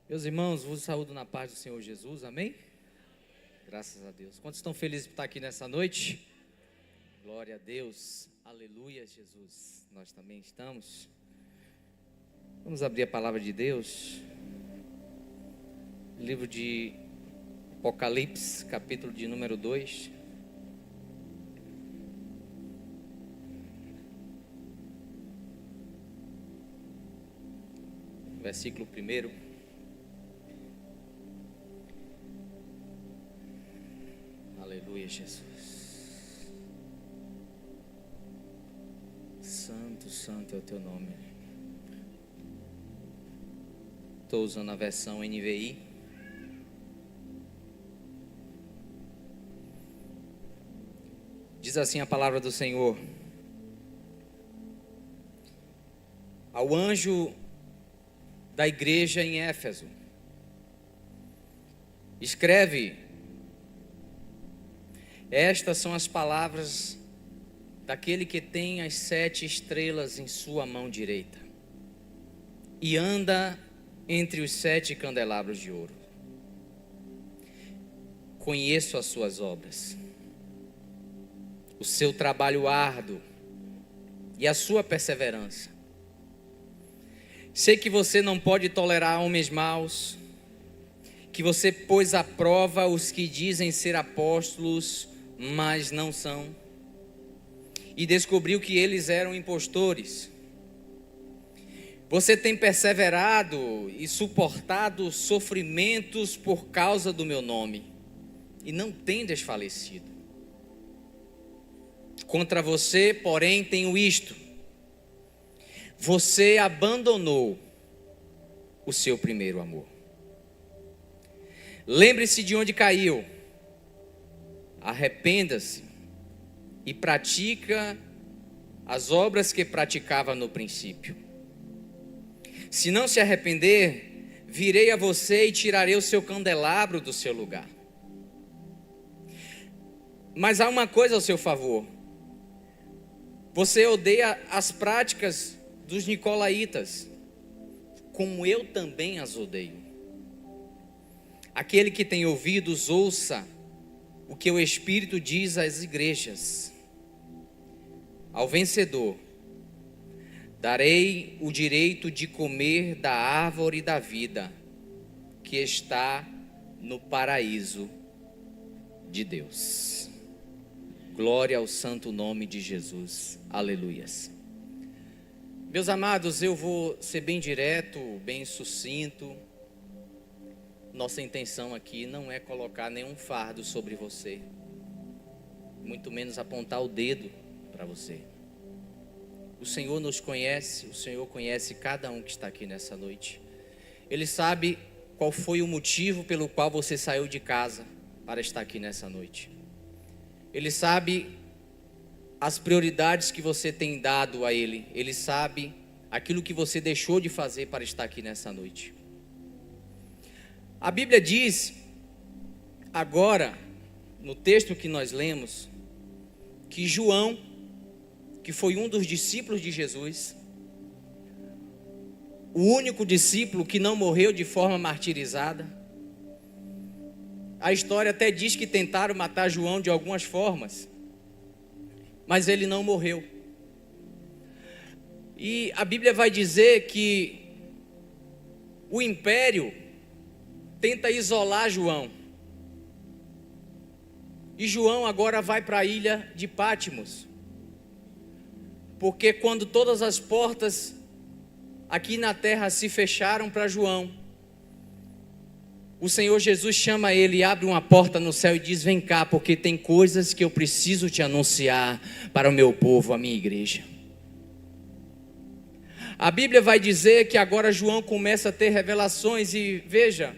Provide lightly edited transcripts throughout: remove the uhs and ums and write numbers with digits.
Meus irmãos, vos saúdo na paz do Senhor Jesus, amém? Graças a Deus. Quantos estão felizes por estar aqui nessa noite? Glória a Deus, aleluia, Jesus. Nós também estamos. Vamos abrir a palavra de Deus. Livro de Apocalipse, capítulo de número 2. Versículo 1. Aleluia, Jesus. Santo, santo é o teu nome. Estou usando a versão NVI. Diz assim a palavra do Senhor: ao anjo da igreja em Éfeso, escreve: estas são as palavras daquele que tem as 7 estrelas em sua mão direita e anda entre os 7 candelabros de ouro. Conheço as suas obras, o seu trabalho árduo e a sua perseverança. Sei que você não pode tolerar homens maus, que você pôs à prova os que dizem ser apóstolos, mas não são, e descobriu que eles eram impostores. Você tem perseverado e suportado sofrimentos por causa do meu nome, e não tem desfalecido. Contra você, porém, tenho isto: você abandonou o seu primeiro amor. Lembre-se de onde caiu, arrependa-se e pratica as obras que praticava no princípio. Se não se arrepender, virei a você e tirarei o seu candelabro do seu lugar. Mas há uma coisa ao seu favor: você odeia as práticas dos nicolaítas, como eu também as odeio. Aquele que tem ouvidos, ouça o que o Espírito diz às igrejas. Ao vencedor darei o direito de comer da árvore da vida que está no paraíso de Deus. Glória ao santo nome de Jesus. Aleluias. Meus amados, eu vou ser bem direto, bem sucinto. Nossa intenção aqui não é colocar nenhum fardo sobre você, muito menos apontar o dedo para você. O Senhor nos conhece, o Senhor conhece cada um que está aqui nessa noite. Ele sabe qual foi o motivo pelo qual você saiu de casa para estar aqui nessa noite. Ele sabe as prioridades que você tem dado a Ele. Ele sabe aquilo que você deixou de fazer para estar aqui nessa noite. A Bíblia diz, agora, no texto que nós lemos, que João, que foi um dos discípulos de Jesus, o único discípulo que não morreu de forma martirizada. A história até diz que tentaram matar João de algumas formas, mas ele não morreu. E a Bíblia vai dizer que o império tenta isolar João. E João agora vai para a ilha de Pátimos. Porque quando todas as portas aqui na terra se fecharam para João, o Senhor Jesus chama ele, abre uma porta no céu e diz: vem cá, porque tem coisas que eu preciso te anunciar para o meu povo, a minha igreja. A Bíblia vai dizer que agora João começa a ter revelações. E veja,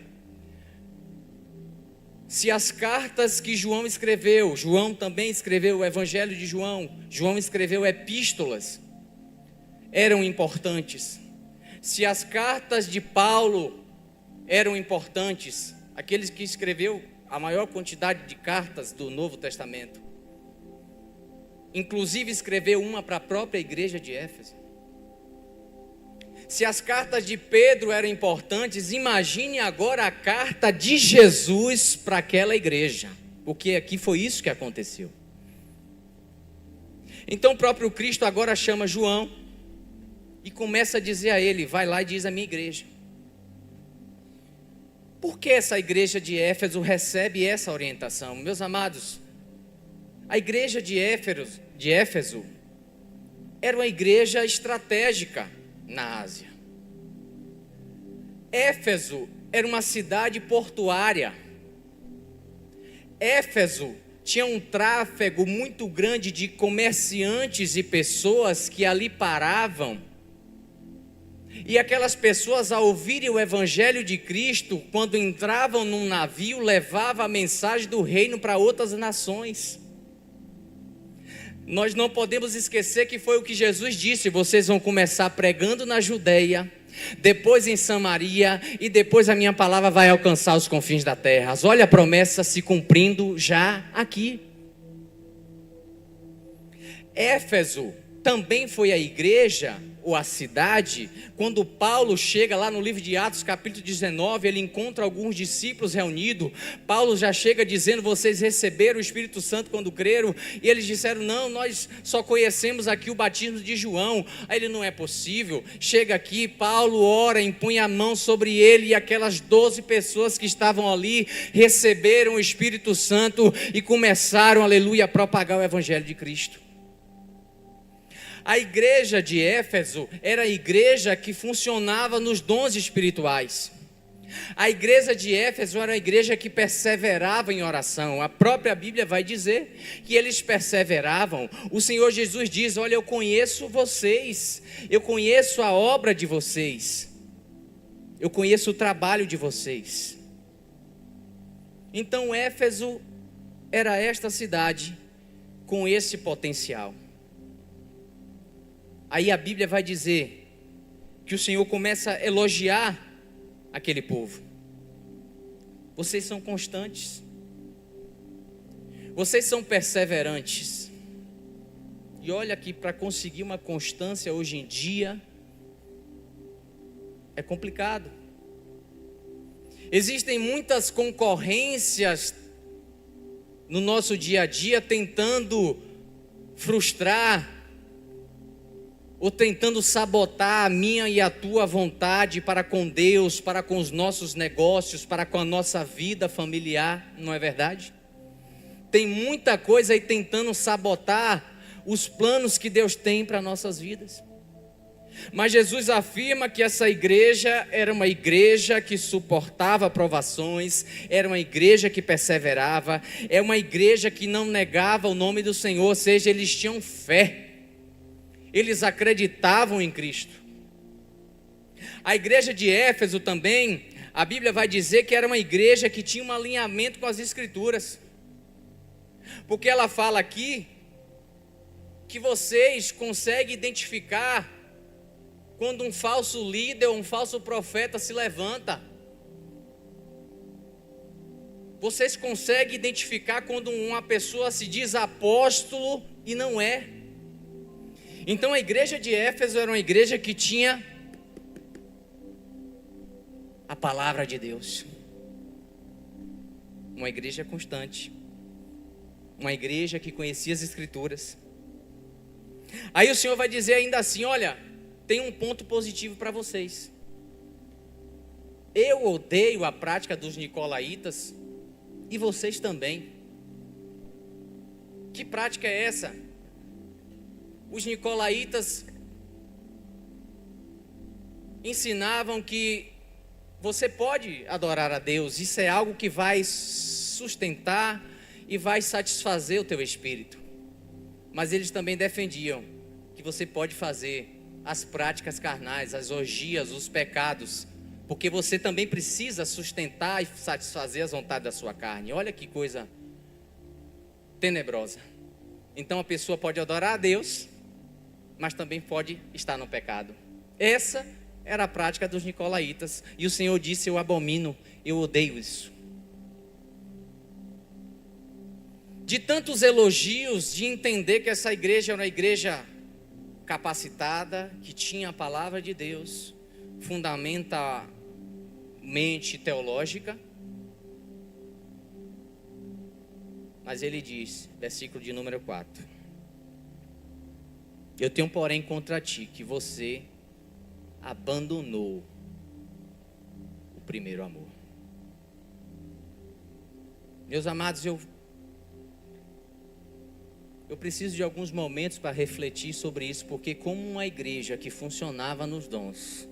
se as cartas que João escreveu, João também escreveu o Evangelho de João, João escreveu epístolas, eram importantes. Se as cartas de Paulo eram importantes, aqueles que escreveu a maior quantidade de cartas do Novo Testamento, inclusive escreveu uma para a própria igreja de Éfeso. Se as cartas de Pedro eram importantes, imagine agora a carta de Jesus para aquela igreja, porque aqui foi isso que aconteceu. Então o próprio Cristo agora chama João e começa a dizer a ele: vai lá e diz a minha igreja. Por que essa igreja de Éfeso recebe essa orientação? Meus amados, a igreja de Éfeso era uma igreja estratégica na Ásia. Éfeso era uma cidade portuária. Éfeso tinha um tráfego muito grande de comerciantes e pessoas que ali paravam. E aquelas pessoas, ao ouvirem o evangelho de Cristo, quando entravam num navio, levavam a mensagem do reino para outras nações. Nós não podemos esquecer que foi o que Jesus disse: vocês vão começar pregando na Judeia, depois em Samaria, e depois a minha palavra vai alcançar os confins da terra. Olha a promessa se cumprindo já aqui. Éfeso também foi a igreja, ou a cidade, quando Paulo chega lá no livro de Atos, capítulo 19, ele encontra alguns discípulos reunidos. Paulo já chega dizendo: vocês receberam o Espírito Santo quando creram? E eles disseram: não, nós só conhecemos aqui o batismo de João. Aí ele: não é possível. Chega aqui, Paulo ora, impõe a mão sobre ele, e aquelas 12 pessoas que estavam ali receberam o Espírito Santo e começaram, aleluia, a propagar o evangelho de Cristo. A igreja de Éfeso era a igreja que funcionava nos dons espirituais. A igreja de Éfeso era a igreja que perseverava em oração. A própria Bíblia vai dizer que eles perseveravam. O Senhor Jesus diz: olha, eu conheço vocês, eu conheço a obra de vocês, eu conheço o trabalho de vocês. Então Éfeso era esta cidade com esse potencial. Aí a Bíblia vai dizer que o Senhor começa a elogiar aquele povo. Vocês são constantes, vocês são perseverantes. E olha que para conseguir uma constância hoje em dia é complicado. Existem muitas concorrências no nosso dia a dia tentando frustrar ou tentando sabotar a minha e a tua vontade para com Deus, para com os nossos negócios, para com a nossa vida familiar, não é verdade? Tem muita coisa aí tentando sabotar os planos que Deus tem para nossas vidas. Mas Jesus afirma que essa igreja era uma igreja que suportava provações, era uma igreja que perseverava, é uma igreja que não negava o nome do Senhor, ou seja, eles tinham fé. Eles acreditavam em Cristo. A igreja de Éfeso também, a Bíblia vai dizer que era uma igreja que tinha um alinhamento com as Escrituras. Porque ela fala aqui que vocês conseguem identificar quando um falso líder ou um falso profeta se levanta. Vocês conseguem identificar quando uma pessoa se diz apóstolo e não é. Então a igreja de Éfeso era uma igreja que tinha a palavra de Deus. Uma igreja constante. Uma igreja que conhecia as Escrituras. Aí o Senhor vai dizer ainda assim: olha, tem um ponto positivo para vocês. Eu odeio a prática dos nicolaítas e vocês também. Que prática é essa? Os nicolaítas ensinavam que você pode adorar a Deus, isso é algo que vai sustentar e vai satisfazer o teu espírito. Mas eles também defendiam que você pode fazer as práticas carnais, as orgias, os pecados, porque você também precisa sustentar e satisfazer as vontades da sua carne. Olha que coisa tenebrosa. Então a pessoa pode adorar a Deus, mas também pode estar no pecado. Essa era a prática dos nicolaítas. E o Senhor disse: eu abomino, eu odeio isso. De tantos elogios, de entender que essa igreja era uma igreja capacitada, que tinha a palavra de Deus, fundamentalmente teológica. Mas ele diz, versículo de número 4: eu tenho, porém, contra ti que você abandonou o primeiro amor. Meus amados, eu preciso de alguns momentos para refletir sobre isso, porque como uma igreja que funcionava nos dons,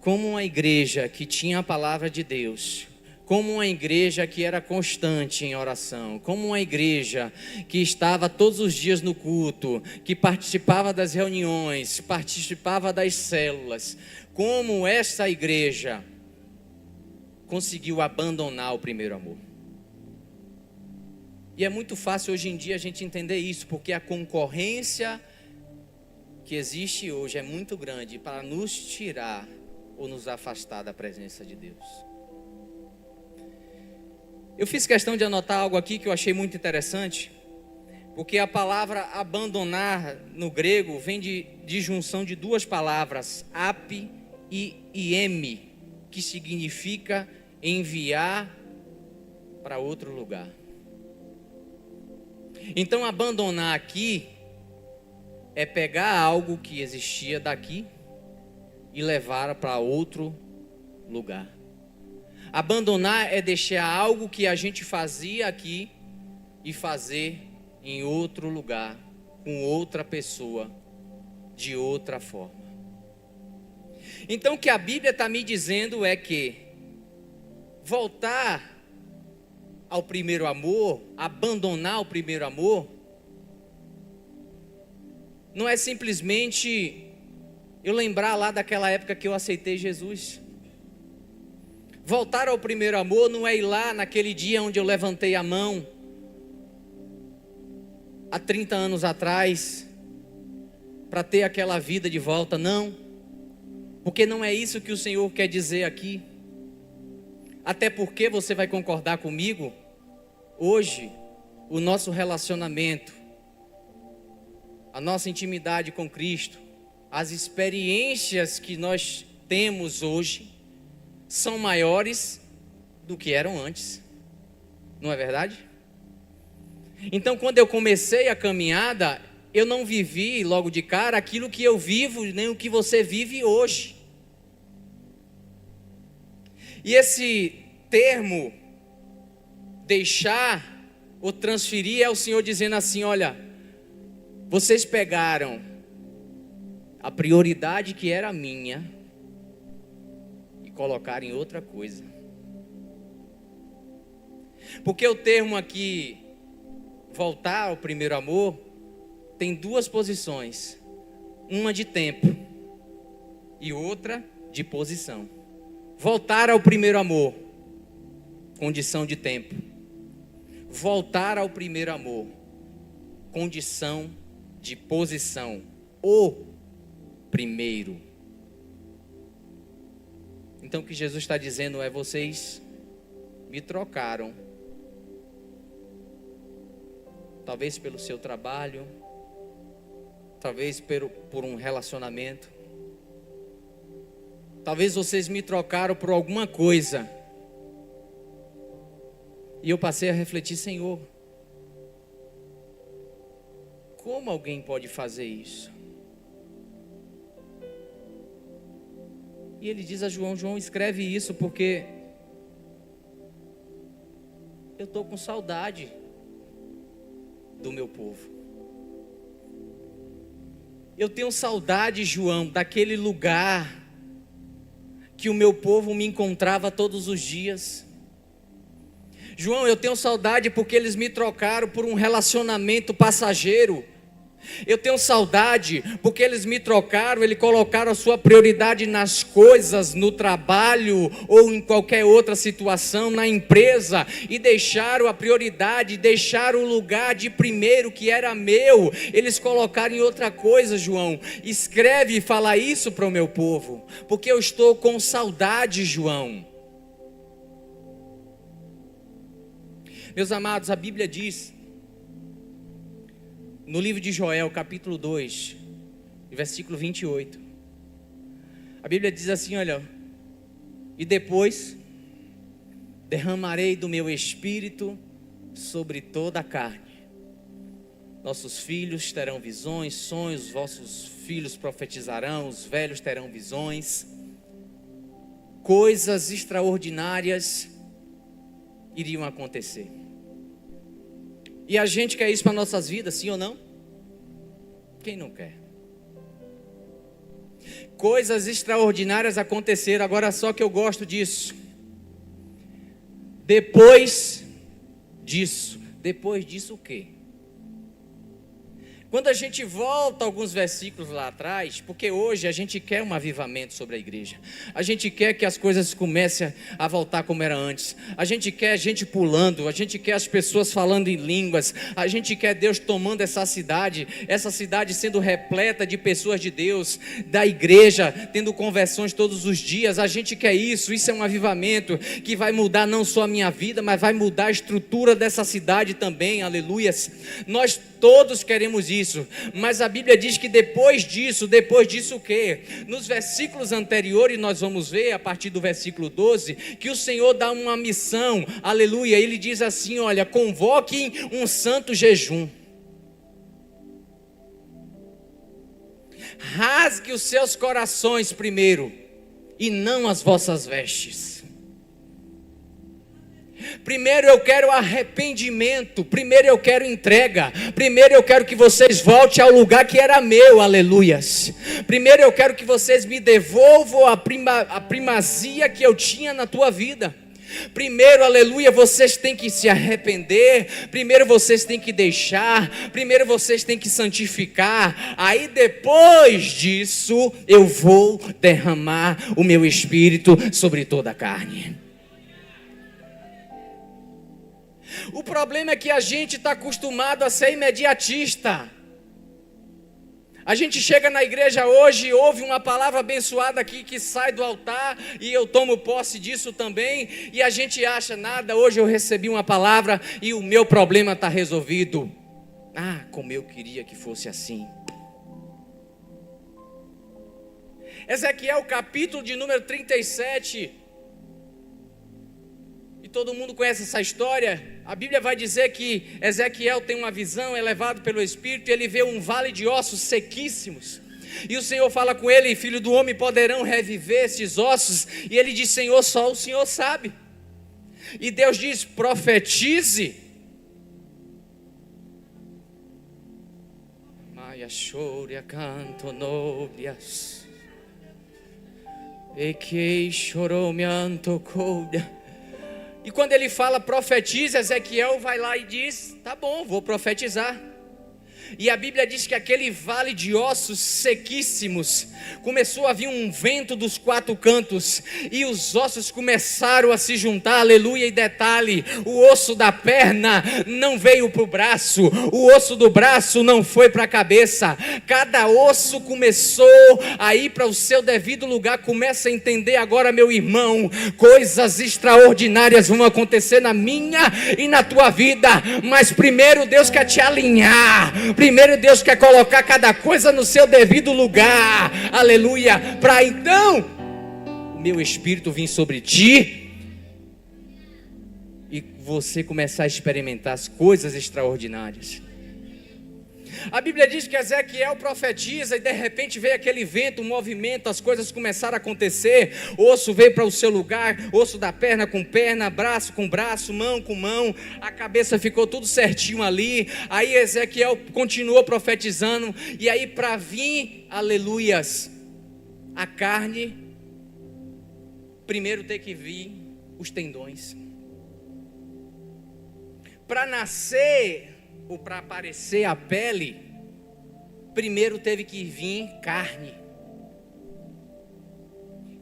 como uma igreja que tinha a palavra de Deus, como uma igreja que era constante em oração, como uma igreja que estava todos os dias no culto, que participava das reuniões, participava das células, como essa igreja conseguiu abandonar o primeiro amor. E é muito fácil hoje em dia a gente entender isso, porque a concorrência que existe hoje é muito grande para nos tirar ou nos afastar da presença de Deus. Eu fiz questão de anotar algo aqui que eu achei muito interessante, porque a palavra abandonar no grego vem de junção de duas palavras, ap e ieme, que significa enviar para outro lugar. Então abandonar aqui é pegar algo que existia daqui e levar para outro lugar. Abandonar é deixar algo que a gente fazia aqui e fazer em outro lugar, com outra pessoa, de outra forma. Então o que a Bíblia está me dizendo é que voltar ao primeiro amor, abandonar o primeiro amor, não é simplesmente eu lembrar lá daquela época que eu aceitei Jesus. Voltar ao primeiro amor não é ir lá naquele dia onde eu levantei a mão, há 30 anos atrás, para ter aquela vida de volta, não. Porque não é isso que o Senhor quer dizer aqui. Até porque você vai concordar comigo, hoje, o nosso relacionamento, a nossa intimidade com Cristo, as experiências que nós temos hoje, são maiores do que eram antes, não é verdade? Então quando eu comecei a caminhada, eu não vivi logo de cara aquilo que eu vivo, nem o que você vive hoje. E esse termo, deixar ou transferir, é o Senhor dizendo assim: olha, vocês pegaram a prioridade que era minha, colocar em outra coisa. Porque o termo aqui, voltar ao primeiro amor, tem duas posições, uma de tempo e outra de posição. Voltar ao primeiro amor, condição de tempo. Voltar ao primeiro amor, condição de posição. O primeiro. Então o que Jesus está dizendo é: vocês me trocaram, talvez pelo seu trabalho, talvez por um relacionamento, talvez vocês me trocaram por alguma coisa. E eu passei a refletir: Senhor, como alguém pode fazer isso? E ele diz a João: João, escreve isso porque eu estou com saudade do meu povo. Eu tenho saudade, João, daquele lugar que o meu povo me encontrava todos os dias. João, eu tenho saudade porque eles me trocaram por um relacionamento passageiro. Eu tenho saudade porque eles me trocaram, eles colocaram a sua prioridade nas coisas, no trabalho ou em qualquer outra situação, na empresa, e deixaram a prioridade, deixaram o lugar de primeiro que era meu, eles colocaram em outra coisa. João, escreve e fala isso para o meu povo, porque eu estou com saudade, João. Meus amados, a Bíblia diz, no livro de Joel, capítulo 2, versículo 28. A Bíblia diz assim, olha, e depois derramarei do meu espírito sobre toda a carne. Nossos filhos terão visões, sonhos, vossos filhos profetizarão, os velhos terão visões. Coisas extraordinárias iriam acontecer. E a gente quer isso para nossas vidas, sim ou não? Quem não quer? Coisas extraordinárias aconteceram, agora só que eu gosto disso. Depois disso o quê? Quando a gente volta alguns versículos lá atrás, porque hoje a gente quer um avivamento sobre a igreja, a gente quer que as coisas comecem a voltar como era antes, a gente quer gente pulando, a gente quer as pessoas falando em línguas, a gente quer Deus tomando essa cidade sendo repleta de pessoas de Deus, da igreja, tendo conversões todos os dias. A gente quer isso é um avivamento que vai mudar não só a minha vida, mas vai mudar a estrutura dessa cidade também, aleluias. Nós todos queremos isso, mas a Bíblia diz que depois disso o quê? Nos versículos anteriores nós vamos ver, a partir do versículo 12, que o Senhor dá uma missão, aleluia. Ele diz assim, olha, convoquem um santo jejum, rasgue os seus corações primeiro, e não as vossas vestes. Primeiro eu quero arrependimento, primeiro eu quero entrega, primeiro eu quero que vocês voltem ao lugar que era meu, aleluias. Primeiro eu quero que vocês me devolvam a primazia que eu tinha na tua vida. Primeiro, aleluia, vocês têm que se arrepender, primeiro vocês têm que deixar, primeiro vocês têm que santificar, aí depois disso eu vou derramar o meu espírito sobre toda a carne. O problema é que a gente está acostumado a ser imediatista. A gente chega na igreja hoje, ouve uma palavra abençoada aqui que sai do altar, e eu tomo posse disso também, e a gente acha, nada, hoje eu recebi uma palavra e o meu problema está resolvido. Ah, como eu queria que fosse assim. Ezequiel capítulo de número 37, e todo mundo conhece essa história. A Bíblia vai dizer que Ezequiel tem uma visão, é levado pelo Espírito, e ele vê um vale de ossos sequíssimos. E o Senhor fala com ele, filho do homem, poderão reviver esses ossos? E ele diz, Senhor, só o Senhor sabe. E Deus diz, profetize. Maia choria canto nobias, e que chorou me antocouda. E quando ele fala profetiza, Ezequiel vai lá e diz, tá bom, vou profetizar. E a Bíblia diz que aquele vale de ossos sequíssimos, começou a vir um vento dos quatro cantos, e os ossos começaram a se juntar, aleluia. E detalhe, o osso da perna não veio para o braço, o osso do braço não foi para a cabeça, cada osso começou a ir para o seu devido lugar. Começa a entender agora, meu irmão, coisas extraordinárias vão acontecer na minha e na tua vida, mas primeiro Deus quer te alinhar, primeiro Deus quer colocar cada coisa no seu devido lugar, aleluia, para então o meu espírito vir sobre ti e você começar a experimentar as coisas extraordinárias. A Bíblia diz que Ezequiel profetiza, e de repente veio aquele vento, um movimento, as coisas começaram a acontecer. O osso veio para o seu lugar, osso da perna com perna, braço com braço, mão com mão, a cabeça ficou tudo certinho ali. Aí Ezequiel continuou profetizando, e aí para vir, aleluias, a carne, primeiro tem que vir os tendões. Para nascer ou para aparecer a pele, primeiro teve que vir carne.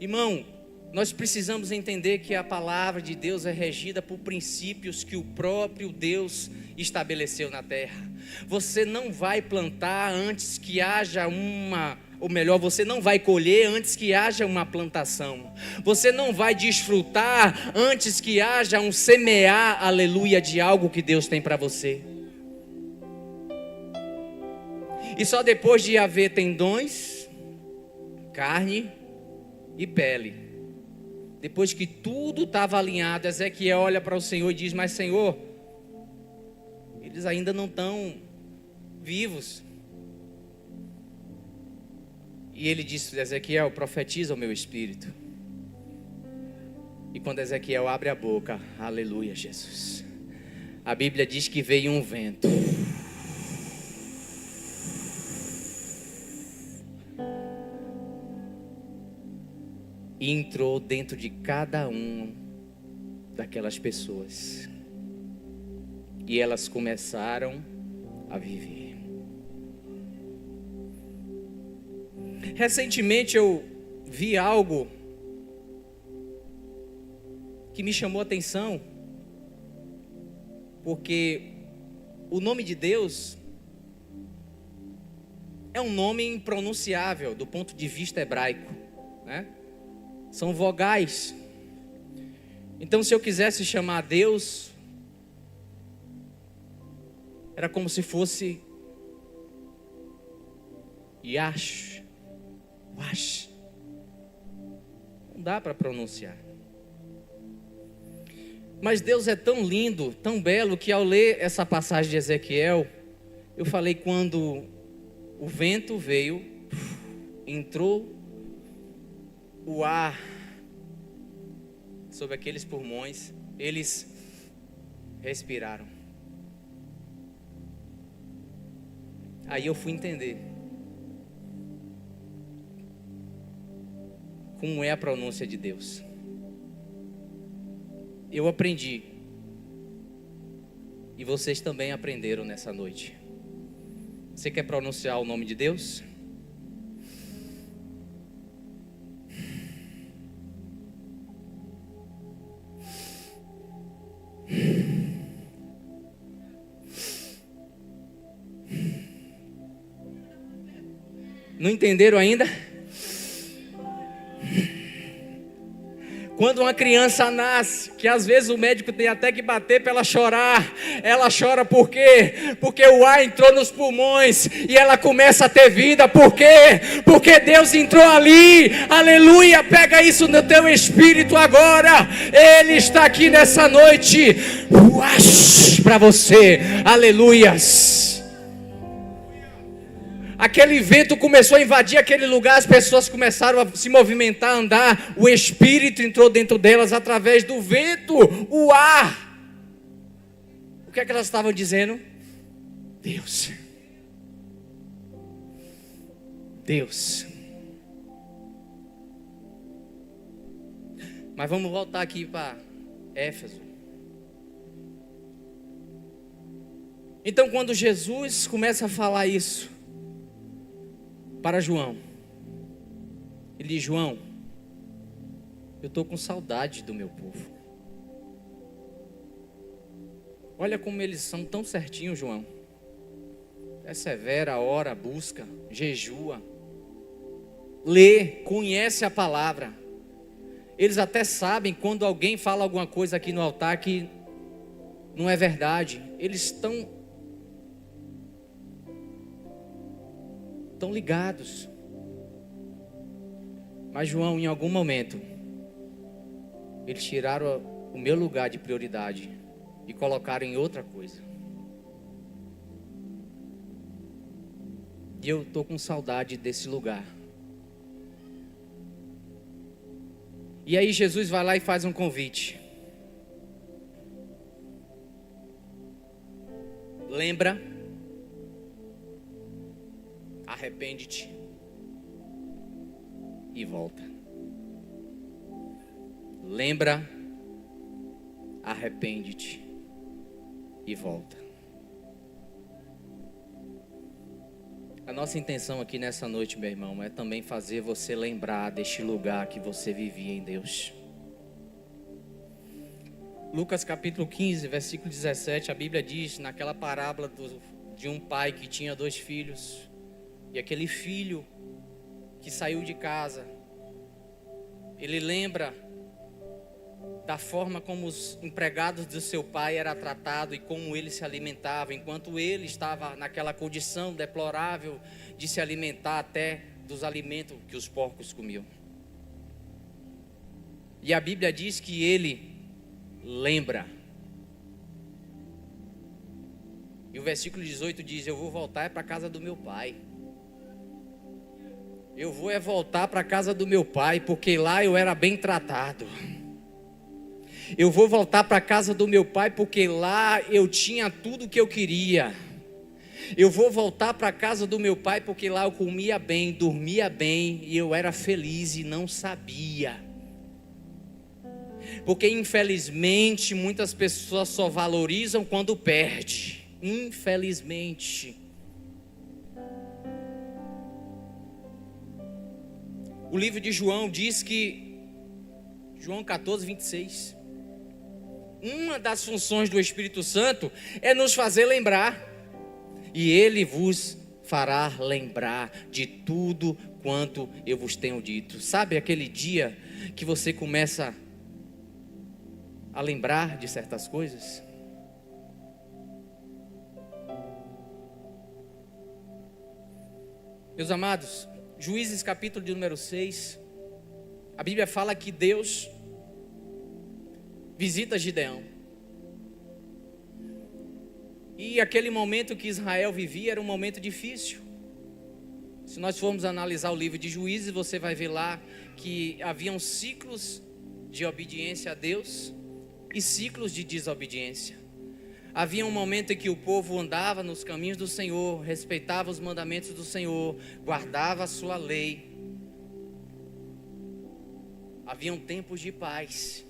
Irmão, nós precisamos entender que a palavra de Deus é regida por princípios que o próprio Deus estabeleceu na terra. Você não vai plantar antes que haja você não vai colher antes que haja uma plantação. Você não vai desfrutar antes que haja um semear, aleluia, de algo que Deus tem para você. E só depois de haver tendões, carne, e pele. Depois que tudo estava alinhado, Ezequiel olha para o Senhor e diz: mas Senhor, eles ainda não estão vivos. E ele disse: Ezequiel, profetiza o meu espírito. E quando Ezequiel abre a boca, aleluia, Jesus, a Bíblia diz que veio um vento. E entrou dentro de cada um daquelas pessoas. E elas começaram a viver. Recentemente eu vi algo que me chamou a atenção, porque o nome de Deus é um nome impronunciável do ponto de vista hebraico, né? São vogais. Então, se eu quisesse chamar Deus, era como se fosse Yash, Wash. Não dá para pronunciar. Mas Deus é tão lindo, tão belo, que ao ler essa passagem de Ezequiel, eu falei: quando o vento veio, entrou o ar sobre aqueles pulmões, eles respiraram. Aí eu fui entender como é a pronúncia de Deus. Eu aprendi, e vocês também aprenderam nessa noite. Você quer pronunciar o nome de Deus? Não entenderam ainda? Quando uma criança nasce, que às vezes o médico tem até que bater para ela chorar, ela chora por quê? Porque o ar entrou nos pulmões e ela começa a ter vida. Por quê? Porque Deus entrou ali. Aleluia, pega isso no teu espírito agora. Ele está aqui nessa noite para você. Aleluias. Aquele vento começou a invadir aquele lugar, as pessoas começaram a se movimentar, a andar. O Espírito entrou dentro delas através do vento, o ar. O que é que elas estavam dizendo? Deus. Deus. Mas vamos voltar aqui para Éfeso. Então, quando Jesus começa a falar isso para João, ele diz: João, eu estou com saudade do meu povo. Olha como eles são tão certinhos, João. Persevera, ora, busca, jejua, lê, conhece a palavra. Eles até sabem quando alguém fala alguma coisa aqui no altar que não é verdade. Eles estão ligados. Mas João, em algum momento, eles tiraram o meu lugar de prioridade e colocaram em outra coisa. E eu estou com saudade desse lugar. E aí Jesus vai lá e faz um convite. Lembra? Arrepende-te e volta. Lembra, arrepende-te e volta. A nossa intenção aqui nessa noite, meu irmão, é também fazer você lembrar deste lugar que você vivia em Deus. Lucas capítulo 15, versículo 17, a Bíblia diz, naquela parábola de um pai que tinha 2 filhos, e aquele filho que saiu de casa, ele lembra da forma como os empregados do seu pai eram tratados e como ele se alimentava, enquanto ele estava naquela condição deplorável de se alimentar até dos alimentos que os porcos comiam. E a Bíblia diz que ele lembra. E o versículo 18 diz: eu vou voltar para a casa do meu pai. Eu vou voltar para a casa do meu pai, porque lá eu era bem tratado. Eu vou voltar para a casa do meu pai, porque lá eu tinha tudo que eu queria. Eu vou voltar para a casa do meu pai, porque lá eu comia bem, dormia bem, e eu era feliz e não sabia. Porque infelizmente muitas pessoas só valorizam quando perde. Infelizmente. O livro de João diz que, João 14, 26, uma das funções do Espírito Santo é nos fazer lembrar. E ele vos fará lembrar de tudo quanto eu vos tenho dito. Sabe aquele dia que você começa a lembrar de certas coisas? Meus amados, Juízes capítulo de número 6, a Bíblia fala que Deus visita Gideão. E aquele momento que Israel vivia era um momento difícil. Se nós formos analisar o livro de Juízes, você vai ver lá que haviam ciclos de obediência a Deus e ciclos de desobediência. Havia um momento em que o povo andava nos caminhos do Senhor, respeitava os mandamentos do Senhor, guardava a sua lei. Haviam tempos de paz,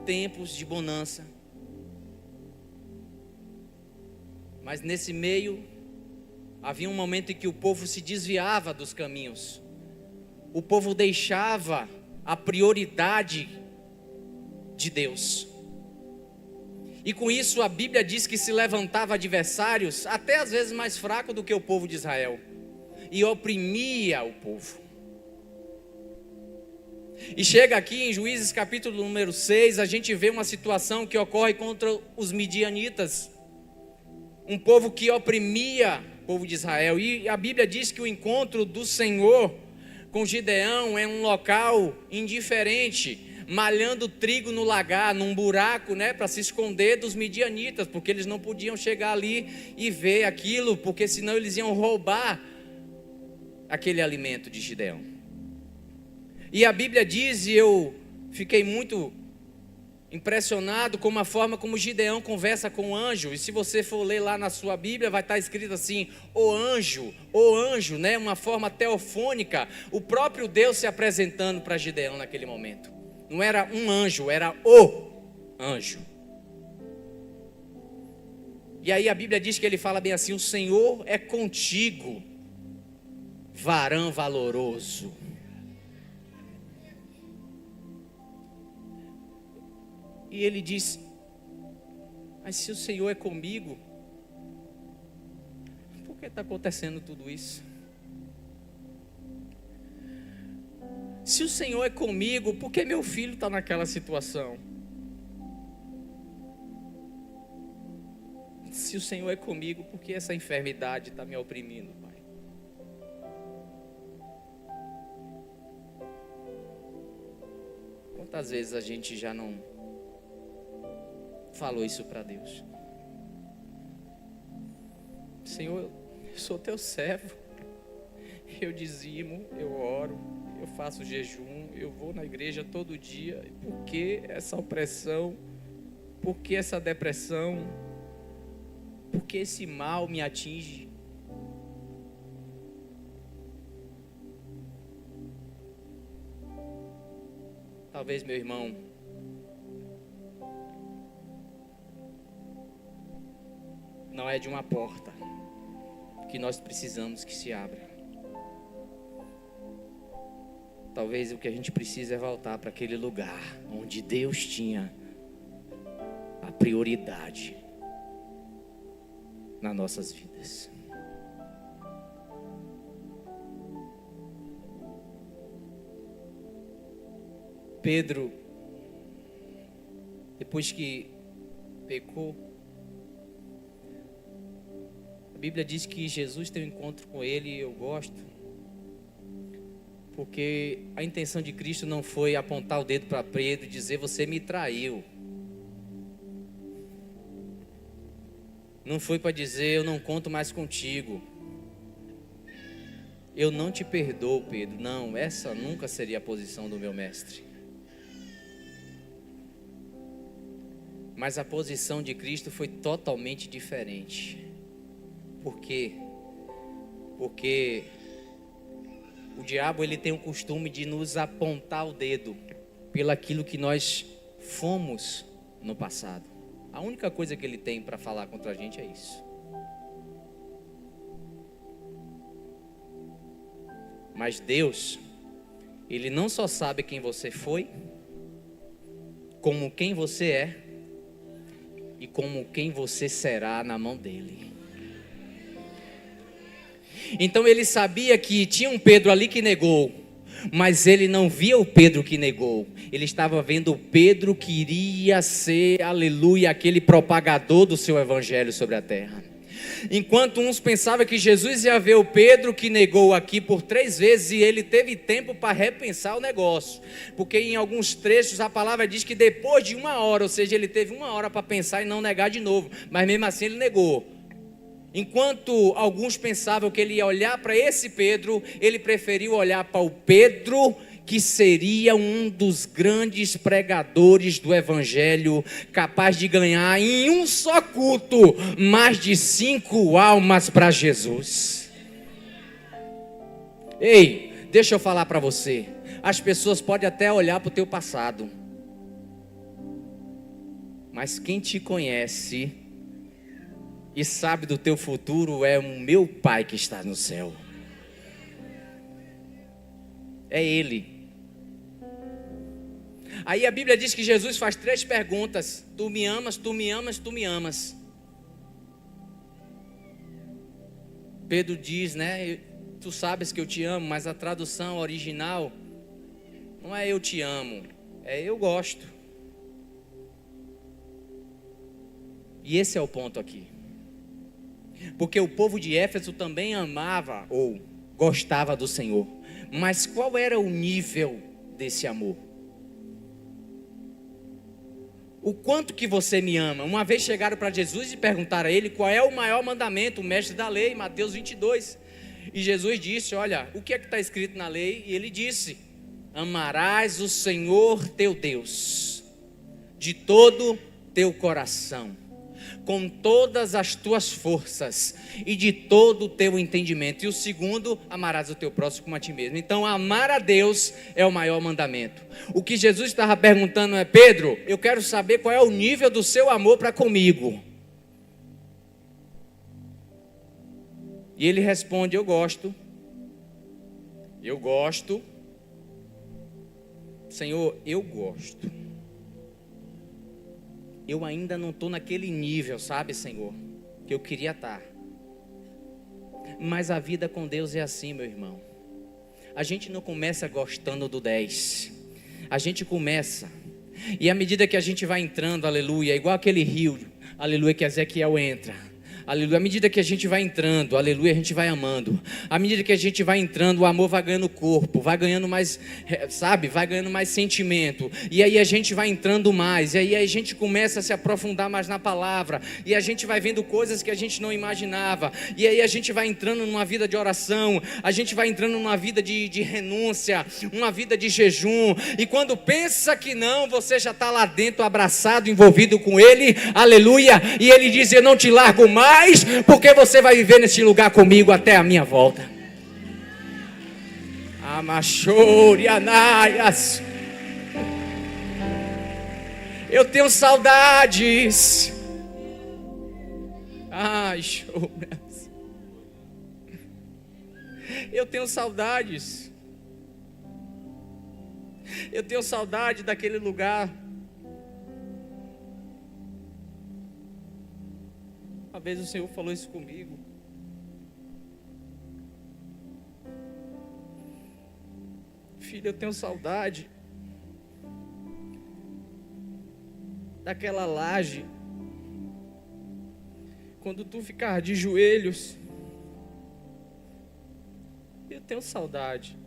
tempos de bonança. Mas nesse meio, havia um momento em que o povo se desviava dos caminhos. O povo deixava a prioridade de Deus. E com isso a Bíblia diz que se levantava adversários, até às vezes mais fracos do que o povo de Israel, e oprimia o povo. E chega aqui em Juízes capítulo número 6, a gente vê uma situação que ocorre contra os midianitas, um povo que oprimia o povo de Israel. E a Bíblia diz que o encontro do Senhor com Gideão é um local indiferente, malhando trigo no lagar, num buraco, para se esconder dos midianitas, porque eles não podiam chegar ali e ver aquilo, porque senão eles iam roubar aquele alimento de Gideão. E a Bíblia diz, e eu fiquei muito impressionado com a forma como Gideão conversa com o anjo. E se você for ler lá na sua Bíblia, vai estar escrito assim: o anjo, uma forma teofônica, o próprio Deus se apresentando para Gideão naquele momento. Não era um anjo, era o anjo. E aí a Bíblia diz que ele fala bem assim: o Senhor é contigo, varão valoroso. E ele diz: mas se o Senhor é comigo, por que está acontecendo tudo isso? Se o Senhor é comigo, por que meu filho está naquela situação? Se o Senhor é comigo, por que essa enfermidade está me oprimindo, Pai? Quantas vezes a gente já não falou isso para Deus? Senhor, eu sou teu servo, eu dizimo, eu oro, eu faço jejum, eu vou na igreja todo dia. Por que essa opressão? Por que essa depressão? Por que esse mal me atinge? Talvez, meu irmão, não é de uma porta que nós precisamos que se abra. Talvez o que a gente precisa é voltar para aquele lugar onde Deus tinha a prioridade nas nossas vidas. Pedro, depois que pecou, a Bíblia diz que Jesus tem um encontro com ele, e eu gosto. Porque a intenção de Cristo não foi apontar o dedo para Pedro e dizer: você me traiu. Não foi para dizer: eu não conto mais contigo. Eu não te perdoo, Pedro. Não, essa nunca seria a posição do meu mestre. Mas a posição de Cristo foi totalmente diferente. Por quê? Porque o diabo, ele tem o costume de nos apontar o dedo pelaquilo que nós fomos no passado. A única coisa que ele tem para falar contra a gente é isso. Mas Deus, ele não só sabe quem você foi, como quem você é e como quem você será na mão dele. Então ele sabia que tinha um Pedro ali que negou, mas ele não via o Pedro que negou. Ele estava vendo o Pedro que iria ser, aleluia, aquele propagador do seu evangelho sobre a terra. Enquanto uns pensavam que Jesus ia ver o Pedro que negou aqui por 3 vezes, e ele teve tempo para repensar o negócio, porque em alguns trechos a palavra diz que depois de 1 hora, ou seja, ele teve 1 hora para pensar e não negar de novo, mas mesmo assim ele negou. Enquanto alguns pensavam que ele ia olhar para esse Pedro, ele preferiu olhar para o Pedro que seria um dos grandes pregadores do evangelho, capaz de ganhar em um só culto mais de 5 almas para Jesus. Ei, deixa eu falar para você, as pessoas podem até olhar para o teu passado, mas quem te conhece e sabe do teu futuro é o meu Pai que está no céu. É Ele. Aí a Bíblia diz que Jesus faz 3 perguntas: tu me amas, tu me amas, tu me amas. Pedro diz, né, tu sabes que eu te amo, mas a tradução original não é eu te amo, é eu gosto. E esse é o ponto aqui. Porque o povo de Éfeso também amava ou gostava do Senhor. Mas qual era o nível desse amor? O quanto que você me ama? Uma vez chegaram para Jesus e perguntaram a ele qual é o maior mandamento, o mestre da lei, Mateus 22. E Jesus disse, olha, o que é que está escrito na lei? E ele disse, amarás o Senhor teu Deus de todo teu coração, com todas as tuas forças e de todo o teu entendimento. E o segundo, amarás o teu próximo como a ti mesmo. Então amar a Deus é o maior mandamento. O que Jesus estava perguntando é, Pedro, eu quero saber qual é o nível do seu amor para comigo. E ele responde, eu gosto, Senhor, eu gosto. Eu ainda não estou naquele nível, sabe, Senhor, que eu queria estar. Mas a vida com Deus é assim, meu irmão. A gente não começa gostando do 10. A gente começa, e à medida que a gente vai entrando, aleluia, igual aquele rio, aleluia, que Ezequiel entra. Aleluia, à medida que a gente vai entrando, aleluia, a gente vai amando. À medida que a gente vai entrando, o amor vai ganhando corpo, vai ganhando mais, sabe, vai ganhando mais sentimento. E aí a gente vai entrando mais, e aí a gente começa a se aprofundar mais na palavra. E a gente vai vendo coisas que a gente não imaginava. E aí a gente vai entrando numa vida de oração, a gente vai entrando numa vida de renúncia, uma vida de jejum. E quando pensa que não, você já está lá dentro, abraçado, envolvido com Ele, aleluia. E Ele diz, eu não te largo mais, porque você vai viver nesse lugar comigo até a minha volta. Amachore Anaias. Eu tenho saudades. Ai, choras. Eu tenho saudades. Eu tenho saudade daquele lugar. Uma vez o Senhor falou isso comigo. Filho, eu tenho saudade daquela laje, quando tu ficar de joelhos. Eu tenho saudade.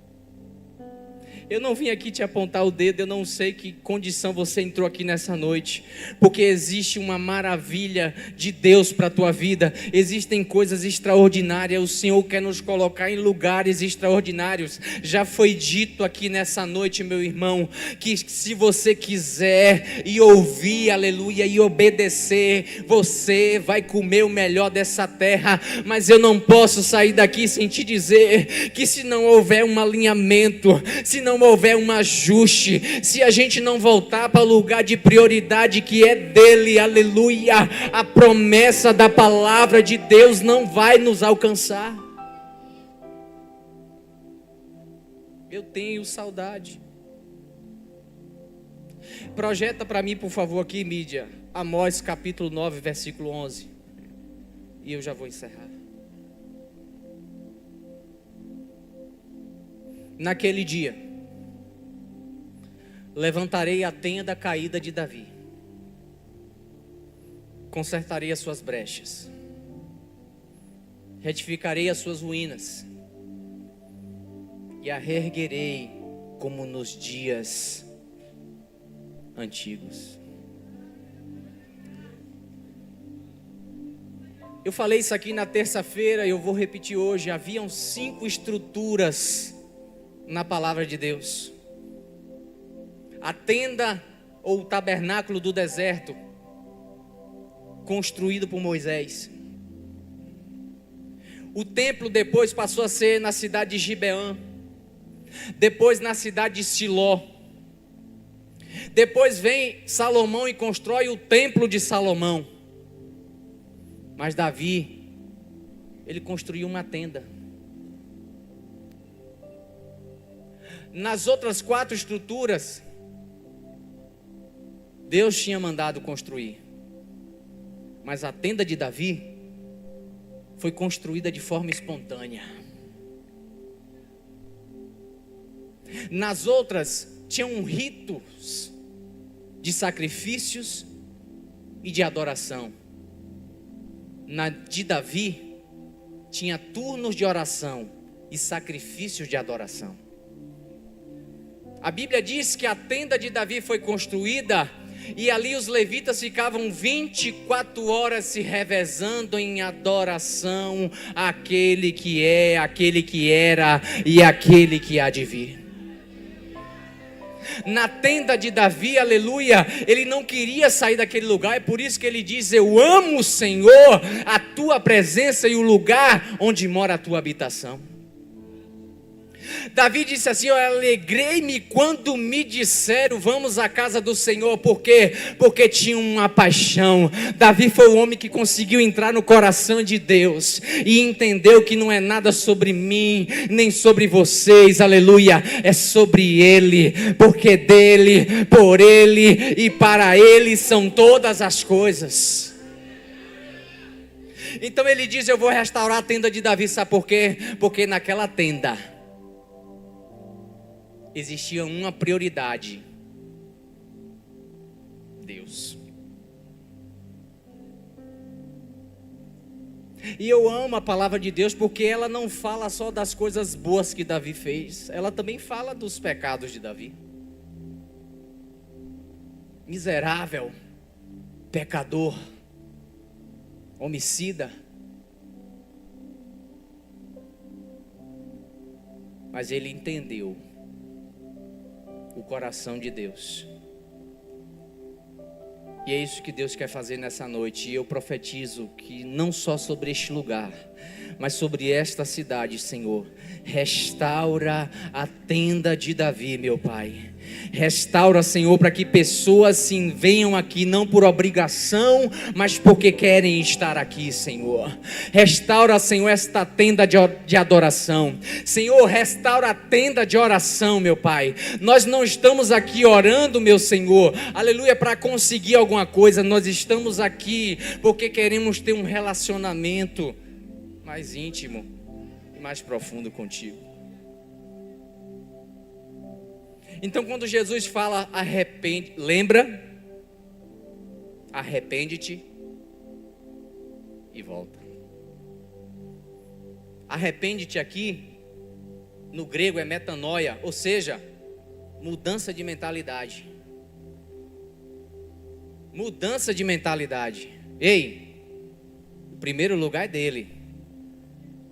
Eu não vim aqui te apontar o dedo, eu não sei que condição você entrou aqui nessa noite, porque existe uma maravilha de Deus para a tua vida, existem coisas extraordinárias, o Senhor quer nos colocar em lugares extraordinários. Já foi dito aqui nessa noite, meu irmão, que se você quiser e ouvir, aleluia, e obedecer, você vai comer o melhor dessa terra. Mas eu não posso sair daqui sem te dizer que se não houver um alinhamento, se não houver um ajuste, se a gente não voltar para o lugar de prioridade que é dele, aleluia, a promessa da palavra de Deus não vai nos alcançar. Eu tenho saudade. Projeta para mim, por favor, aqui, mídia, Amós capítulo 9, versículo 11, e eu já vou encerrar. Naquele dia levantarei a tenda caída de Davi, consertarei as suas brechas, retificarei as suas ruínas e a reerguerei como nos dias antigos. Eu falei isso aqui na terça-feira e eu vou repetir hoje. Haviam 5 estruturas na palavra de Deus. A tenda ou o tabernáculo do deserto, construído por Moisés. O templo depois passou a ser na cidade de Gibeã, depois na cidade de Siló. Depois vem Salomão e constrói o templo de Salomão. Mas Davi, ele construiu uma tenda. Nas outras 4 estruturas, Deus tinha mandado construir, mas a tenda de Davi foi construída de forma espontânea. Nas outras tinham ritos de sacrifícios e de adoração. Na de Davi tinha turnos de oração e sacrifícios de adoração. A Bíblia diz que a tenda de Davi foi construída e ali os levitas ficavam 24 horas se revezando em adoração àquele que é, àquele que era e àquele que há de vir. Na tenda de Davi, aleluia, ele não queria sair daquele lugar, é por isso que ele diz: eu amo, Senhor, a tua presença e o lugar onde mora a tua habitação. Davi disse assim: eu alegrei-me quando me disseram vamos à casa do Senhor. Por quê? Porque tinha uma paixão. Davi foi o homem que conseguiu entrar no coração de Deus e entendeu que não é nada sobre mim, nem sobre vocês, aleluia, é sobre Ele, porque dele, por Ele e para Ele são todas as coisas. Então ele diz: eu vou restaurar a tenda de Davi. Sabe por quê? Porque naquela tenda existia uma prioridade: Deus. E eu amo a palavra de Deus porque ela não fala só das coisas boas que Davi fez, ela também fala dos pecados de Davi. Miserável, pecador, homicida. Mas ele entendeu o coração de Deus. E é isso que Deus quer fazer nessa noite. E eu profetizo que não só sobre este lugar, mas sobre esta cidade, Senhor, restaura a tenda de Davi, meu Pai. Restaura, Senhor, para que pessoas venham aqui não por obrigação, mas porque querem estar aqui, Senhor. Restaura, Senhor, esta tenda de adoração. Senhor, restaura a tenda de oração, meu Pai. Nós não estamos aqui orando, meu Senhor, aleluia, para conseguir alguma coisa. Nós estamos aqui porque queremos ter um relacionamento mais íntimo e mais profundo contigo. Então quando Jesus fala arrepende, lembra? Arrepende-te e volta. Arrepende-te aqui no grego é metanoia, ou seja, Mudança de mentalidade. Mudança de mentalidade. Ei, o primeiro lugar é dele.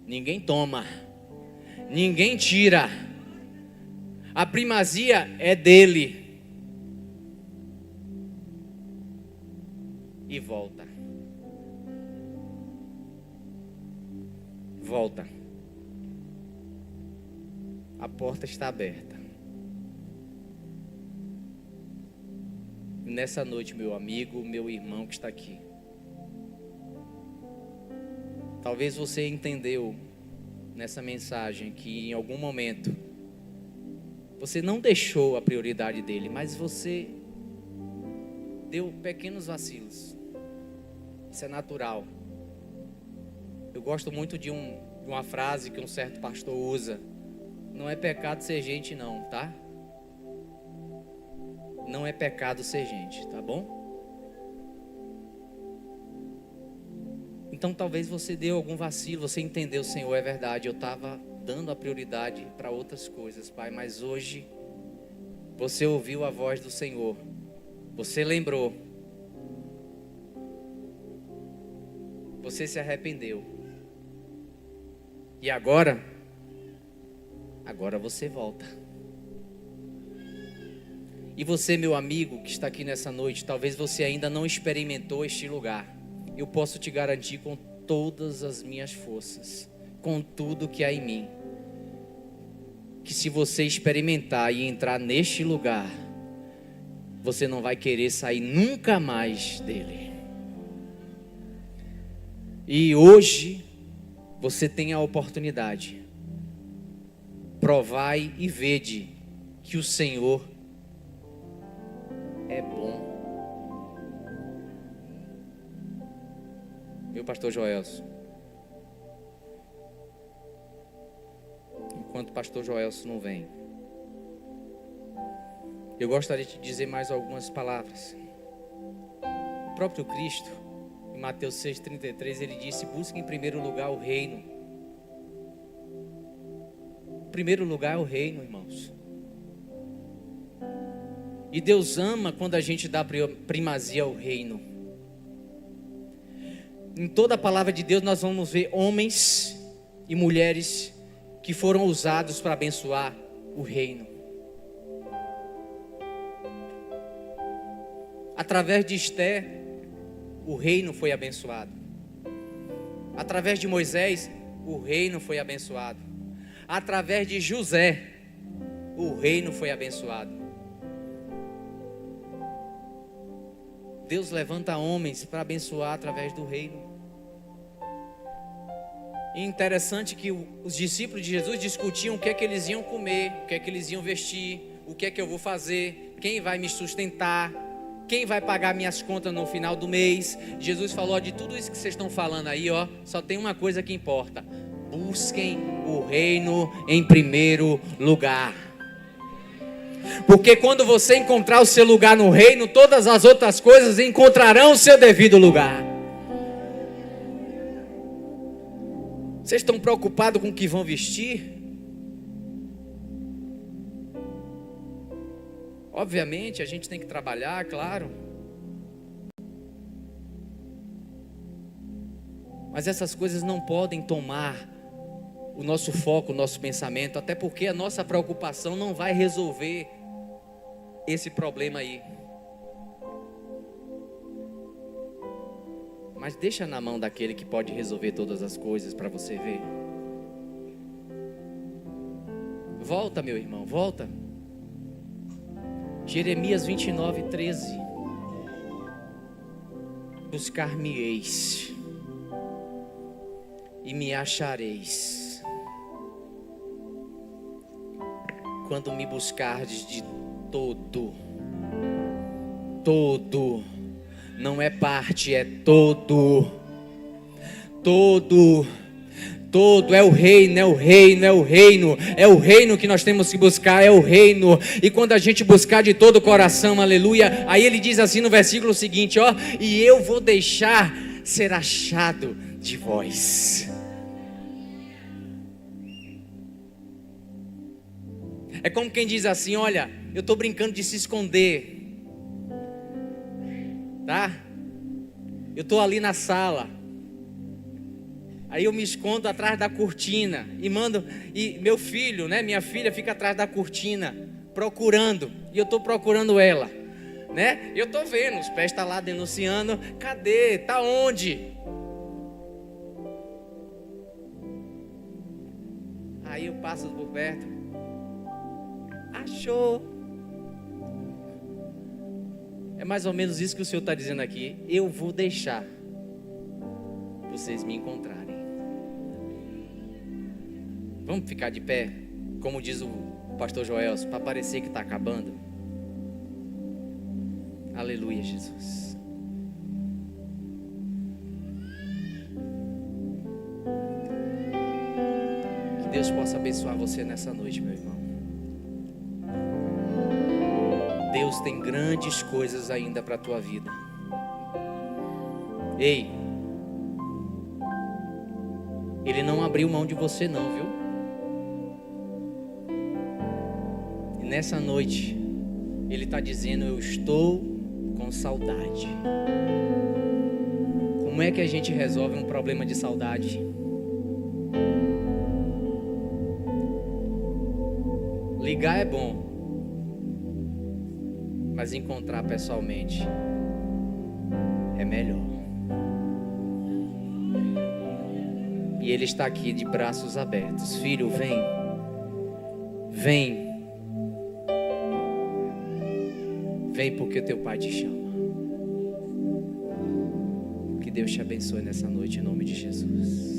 Ninguém toma. Ninguém tira. A primazia é dele. E volta. Volta. A porta está aberta. Nessa noite, meu amigo, meu irmão que está aqui, talvez você entendeu nessa mensagem que em algum momento você não deixou a prioridade dele, mas você deu pequenos vacilos. Isso é natural. Eu gosto muito de uma frase que um certo pastor usa: não é pecado ser gente não, tá? Não é pecado ser gente, tá bom? Então talvez você deu algum vacilo, você entendeu, Senhor, é verdade, eu estava dando a prioridade para outras coisas, Pai, mas hoje você ouviu a voz do Senhor, você lembrou, você se arrependeu, e agora você volta. E você, meu amigo, que está aqui nessa noite, talvez você ainda não experimentou este lugar. Eu posso te garantir com todas as minhas forças, com tudo que há em mim, que se você experimentar e entrar neste lugar, você não vai querer sair nunca mais dele. E hoje, você tem a oportunidade. Provai e vede que o Senhor é bom. Meu pastor Joelson, enquanto o pastor Joelson não vem, eu gostaria de dizer mais algumas palavras. O próprio Cristo, em Mateus 6,33, ele disse: busque em primeiro lugar o reino. O primeiro lugar é o reino, irmãos. E Deus ama quando a gente dá primazia ao reino. Em toda a palavra de Deus nós vamos ver homens e mulheres que foram usados para abençoar o reino. Através de Esther, o reino foi abençoado. Através de Moisés, o reino foi abençoado. Através de José, o reino foi abençoado. Deus levanta homens para abençoar através do reino. E interessante que os discípulos de Jesus discutiam o que é que eles iam comer, o que é que eles iam vestir, o que é que eu vou fazer, quem vai me sustentar, quem vai pagar minhas contas no final do mês. Jesus falou: de tudo isso que vocês estão falando aí, só tem uma coisa que importa: busquem o reino em primeiro lugar. Porque quando você encontrar o seu lugar no reino, todas as outras coisas encontrarão o seu devido lugar. Vocês estão preocupados com o que vão vestir? Obviamente a gente tem que trabalhar, claro. Mas essas coisas não podem tomar o nosso foco, o nosso pensamento, até porque a nossa preocupação não vai resolver esse problema aí. Mas deixa na mão daquele que pode resolver todas as coisas para você ver. Volta, meu irmão, volta. Jeremias 29:13. Buscar-me-eis e me achareis quando me buscardes de todo, não é parte, é todo, é o reino, é o reino, é o reino, é o reino que nós temos que buscar, é o reino. E quando a gente buscar de todo o coração, aleluia, aí ele diz assim no versículo seguinte, e eu vou deixar ser achado de vós. É como quem diz assim: olha, eu estou brincando de se esconder, tá? Eu estou ali na sala, aí eu me escondo atrás da cortina e meu filho, né, minha filha fica atrás da cortina procurando, e eu estou procurando ela, né? Eu estou vendo, os pés estão lá denunciando. Cadê? Tá onde? Aí eu passo por perto. Achou? É mais ou menos isso que o Senhor está dizendo aqui. Eu vou deixar vocês me encontrarem. Vamos ficar de pé, como diz o pastor Joel, para parecer que está acabando. Aleluia, Jesus. Que Deus possa abençoar você nessa noite, meu irmão. Deus tem grandes coisas ainda para a tua vida. Ei, Ele não abriu mão de você não, viu? E nessa noite Ele está dizendo: eu estou com saudade. Como é que a gente resolve um problema de saudade? Ligar é bom, mas encontrar pessoalmente é melhor. E Ele está aqui de braços abertos. Filho, vem. Vem. Vem porque teu Pai te chama. Que Deus te abençoe nessa noite em nome de Jesus.